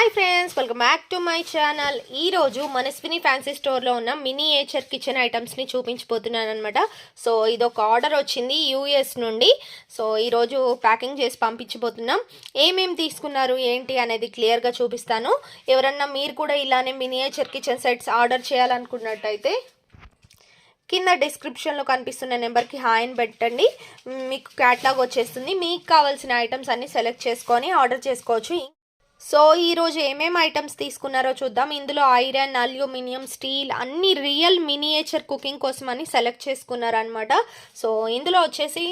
Hi friends, welcome back to my channel. ఈరోజు Manaswini fancy స్టోర్లో ఉన్న మినియేచర్ కిచెన్ ఐటమ్స్ని చూపించబోతున్నాను అనమాట. సో ఇదొక ఆర్డర్ వచ్చింది యూఎస్ నుండి. సో ఈరోజు ప్యాకింగ్ చేసి పంపించబోతున్నాం. ఏమేమి తీసుకున్నారు ఏంటి అనేది క్లియర్గా చూపిస్తాను. ఎవరన్నా మీరు కూడా ఇలానే మినియేచర్ కిచెన్ సెట్స్ ఆర్డర్ చేయాలనుకున్నట్టయితే కింద డిస్క్రిప్షన్లో కనిపిస్తున్న నెంబర్కి హాయ్ అని పెట్టండి. మీకు క్యాట్లాగ్ వచ్చేస్తుంది. మీకు కావాల్సిన ఐటమ్స్ అన్నీ సెలెక్ట్ చేసుకొని ఆర్డర్ చేసుకోవచ్చు. సో ఈరోజు ఏమేమి ఐటమ్స్ తీసుకున్నారో చూద్దాం. ఇందులో ఐరన్, అల్యూమినియం, స్టీల్ అన్ని రియల్ మినియేచర్ కుకింగ్ కోసం అని సెలెక్ట్ చేసుకున్నారనమాట. సో ఇందులో వచ్చేసి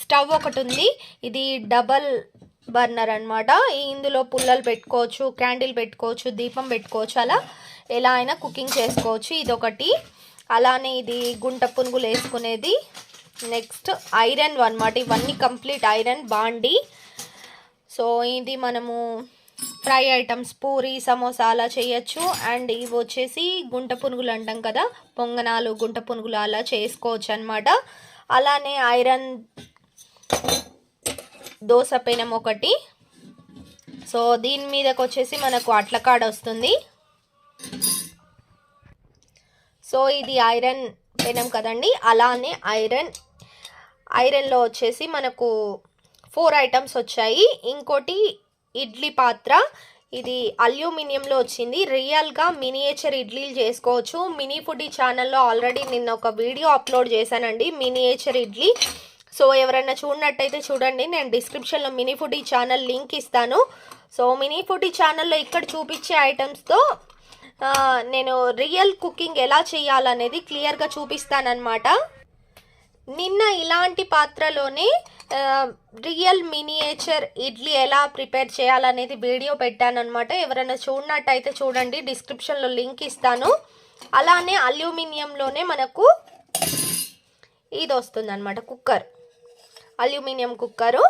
స్టవ్ ఒకటి ఉంది. ఇది డబల్ బర్నర్ అనమాట. ఇందులో పుల్లలు పెట్టుకోవచ్చు, క్యాండిల్ పెట్టుకోవచ్చు, దీపం పెట్టుకోవచ్చు, అలా ఎలా అయినా కుకింగ్ చేసుకోవచ్చు. ఇదొకటి. అలానే ఇది గుంట పునుగులు వేసుకునేది. నెక్స్ట్ ఐరన్ అనమాట. ఇవన్నీ కంప్లీట్ ఐరన్ బాండి. సో ఇది మనము ఫ్రై ఐటమ్స్, పూరి, సమోసా అలా చేయొచ్చు. అండ్ ఇవి వచ్చేసి గుంట పునుగులు అంటాం కదా, పొంగనాలు, గుంట పునుగులు అలా చేసుకోవచ్చు అనమాట. అలానే ఐరన్ దోశ పెనం ఒకటి. సో దీని మీదకి వచ్చేసి మనకు అట్లకాడ వస్తుంది. సో ఇది ఐరన్ పెనం కదండి. అలానే ఐరన్లో వచ్చేసి మనకు 4 ఐటమ్స్ వచ్చాయి. ఇంకోటి ఇడ్లీ పాత్ర. ఇది అల్యూమినియంలో వచ్చింది. రియల్గా మినియేచర్ ఇడ్లీలు చేసుకోవచ్చు. మినీ ఫుడీ ఛానల్లో ఆల్రెడీ నిన్న ఒక వీడియో అప్లోడ్ చేశానండి, మినియేచర్ ఇడ్లీ. సో ఎవరైనా చూడనట్టయితే చూడండి. నేను డిస్క్రిప్షన్లో మినీ ఫుడీ ఛానల్ లింక్ ఇస్తాను. సో మినీ ఫుడీ ఛానల్లో ఇక్కడ చూపించే ఐటమ్స్తో నేను రియల్ కుకింగ్ ఎలా చేయాలనేది క్లియర్గా చూపిస్తానన్నమాట. నిన్న ఇలాంటి పాత్రలోనే రియల్ మినియేచర్ ఇడ్లీ ఎలా ప్రిపేర్ చేయాలనేది వీడియో పెట్టానమాట. ఎవరైనా చూడనట్టయితే చూడండి, డిస్క్రిప్షన్లో లింక్ ఇస్తాను. అలానే అల్యూమినియంలోనే మనకు ఇది వస్తుంది అనమాట, కుక్కర్, అల్యూమినియం కుక్కరు.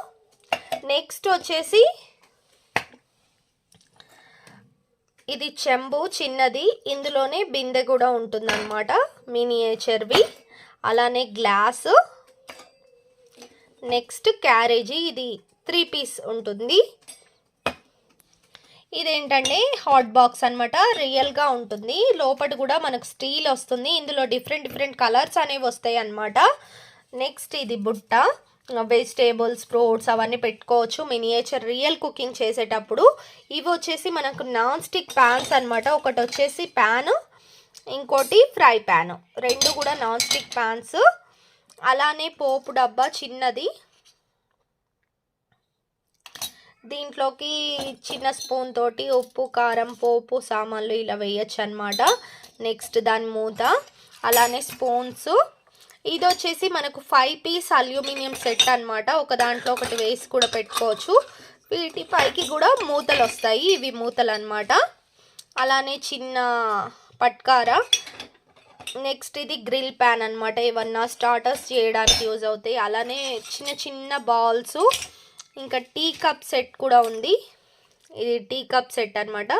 నెక్స్ట్ వచ్చేసి ఇది చెంబు చిన్నది. ఇందులోనే బిందె కూడా ఉంటుందన్నమాట, మినియేచర్వి. అలానే గ్లాసు. Next carriage. ఇది 3 పీస్ ఉంటుంది. ఇదేంటంటే హాట్ బాక్స్ అనమాట, రియల్గా ఉంటుంది. లోపల కూడా మనకు స్టీల్ వస్తుంది. ఇందులో డిఫరెంట్ కలర్స్ అనేవి వస్తాయి అన్నమాట. నెక్స్ట్ ఇది బుట్ట, వెజిటేబుల్స్, ఫ్రూట్స్ అవన్నీ పెట్టుకోవచ్చు మినియేచర్ రియల్ కుకింగ్ చేసేటప్పుడు. ఇవి వచ్చేసి మనకు నాన్ స్టిక్ ప్యాన్స్ అనమాట. ఒకటి వచ్చేసి ప్యాను, ఇంకోటి ఫ్రై ప్యాను. రెండు కూడా నాన్ స్టిక్ ప్యాన్స్. అలానే పోపు డబ్బా చిన్నది. దీంట్లోకి చిన్న స్పూన్ తోటి ఉప్పు, కారం, పోపు సామాన్లు ఇలా వేయచ్చు అనమాట. నెక్స్ట్ దాని మూత. అలానే స్పూన్స్. ఇది వచ్చేసి మనకు 5 పీస్ అల్యూమినియం సెట్ అనమాట. ఒక దాంట్లో ఒకటి వేసి కూడా పెట్టుకోవచ్చు. వీటి పైకి కూడా మూతలు వస్తాయి. ఇవి మూతలు అనమాట. అలానే చిన్న పట్కార. నెక్స్ట్ ఇది గ్రిల్ ప్యాన్ అనమాట. ఏమన్నా స్టార్టర్స్ చేయడానికి యూజ్ అవుతాయి. అలానే చిన్న బాల్స్. ఇంకా టీ కప్ సెట్ కూడా ఉంది. ఇది టీ కప్ సెట్ అనమాట.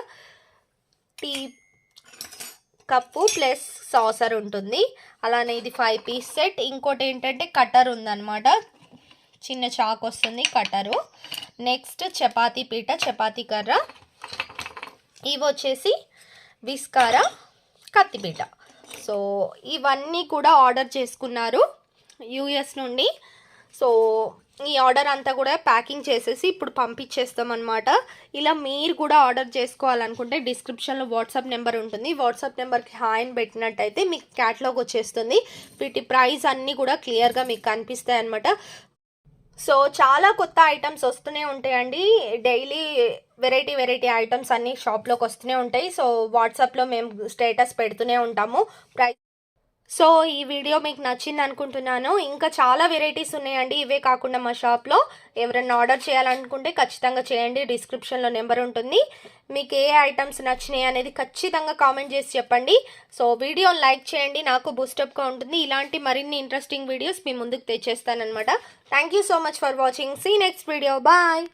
టీ కప్పు ప్లస్ సాసర్ ఉంటుంది. అలానే ఇది 5 పీస్ సెట్. ఇంకోటి ఏంటంటే కటర్ ఉందన్నమాట, చిన్న చాక్ వస్తుంది కటరు. నెక్స్ట్ చపాతీ పీట, చపాతీ కర్ర. ఇవి వచ్చేసి విస్కార, కత్తిపీట. సో ఇవన్నీ కూడా ఆర్డర్ చేసుకున్నారు యూఎస్ నుండి. సో ఈ ఆర్డర్ అంతా కూడా ప్యాకింగ్ చేసేసి ఇప్పుడు పంపించేస్తాం అనమాట. ఇలా మీరు కూడా ఆర్డర్ చేసుకోవాలనుకుంటే డిస్క్రిప్షన్లో వాట్సాప్ నెంబర్ ఉంటుంది. వాట్సాప్ నెంబర్కి హాయ్ అని పెట్టినట్టయితే మీకు క్యాటలాగ్ వచ్చేస్తుంది. వీటి ప్రైస్ అన్నీ కూడా క్లియర్గా మీకు కనిపిస్తాయి అనమాట. సో చాలా కొత్త ఐటమ్స్ వస్తూనే ఉంటాయండి. డైలీ వెరైటీ ఐటమ్స్ అన్నీ షాప్లోకి వస్తూనే ఉంటాయి. సో వాట్సాప్లో మేము స్టేటస్ పెడుతూనే ఉంటాము. సో ఈ వీడియో మీకు నచ్చింది అనుకుంటున్నాను. ఇంకా చాలా వెరైటీస్ ఉన్నాయండి. ఇవే కాకుండా మా షాప్లో ఎవరైనా ఆర్డర్ చేయాలనుకుంటే ఖచ్చితంగా చేయండి. డిస్క్రిప్షన్లో నెంబర్ ఉంటుంది. మీకు ఏ ఐటమ్స్ నచ్చినాయి అనేది ఖచ్చితంగా కామెంట్ చేసి చెప్పండి. సో వీడియోని లైక్ చేయండి, నాకు బూస్టప్గా ఉంటుంది. ఇలాంటి మరిన్ని ఇంట్రెస్టింగ్ వీడియోస్ మీ ముందుకు తెచ్చేస్తానమాట. Thank you so much for watching. See next video. Bye.